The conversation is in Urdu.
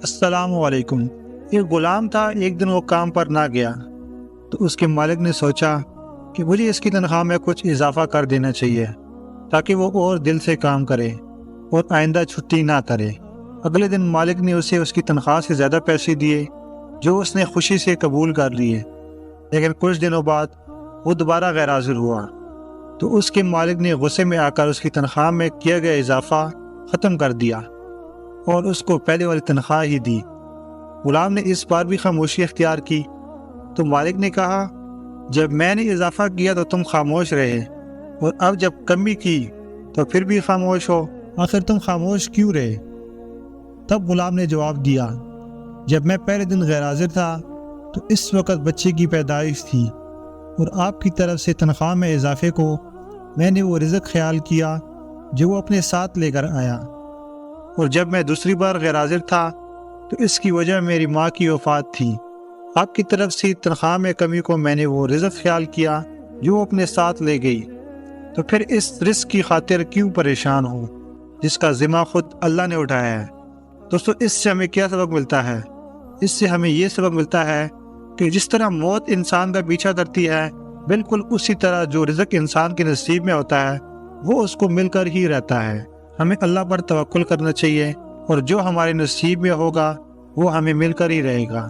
السلام علیکم۔ ایک غلام تھا، ایک دن وہ کام پر نہ گیا تو اس کے مالک نے سوچا کہ مجھے اس کی تنخواہ میں کچھ اضافہ کر دینا چاہیے تاکہ وہ اور دل سے کام کرے اور آئندہ چھٹی نہ کرے۔ اگلے دن مالک نے اسے اس کی تنخواہ سے زیادہ پیسے دیے جو اس نے خوشی سے قبول کر لیے، لیکن کچھ دنوں بعد وہ دوبارہ غیر حاضر ہوا تو اس کے مالک نے غصے میں آ کر اس کی تنخواہ میں کیا گیا اضافہ ختم کر دیا اور اس کو پہلے والی تنخواہ ہی دی۔ غلام نے اس بار بھی خاموشی اختیار کی تو مالک نے کہا، جب میں نے اضافہ کیا تو تم خاموش رہے، اور اب جب کمی کی تو پھر بھی خاموش ہو، آخر تم خاموش کیوں رہے؟ تب غلام نے جواب دیا، جب میں پہلے دن غیر حاضر تھا تو اس وقت بچے کی پیدائش تھی، اور آپ کی طرف سے تنخواہ میں اضافے کو میں نے وہ رزق خیال کیا جو وہ اپنے ساتھ لے کر آیا، اور جب میں دوسری بار غیر حاضر تھا تو اس کی وجہ میری ماں کی وفات تھی۔ آپ کی طرف سے تنخواہ میں کمی کو میں نے وہ رزق خیال کیا جو وہ اپنے ساتھ لے گئی، تو پھر اس رزق کی خاطر کیوں پریشان ہو جس کا ذمہ خود اللہ نے اٹھایا ہے؟ دوستو، اس سے ہمیں کیا سبق ملتا ہے؟ اس سے ہمیں یہ سبق ملتا ہے کہ جس طرح موت انسان کا پیچھا کرتی ہے، بالکل اسی طرح جو رزق انسان کے نصیب میں ہوتا ہے وہ اس کو مل کر ہی رہتا ہے۔ ہمیں اللہ پر توکل کرنا چاہیے، اور جو ہمارے نصیب میں ہوگا وہ ہمیں مل کر ہی رہے گا۔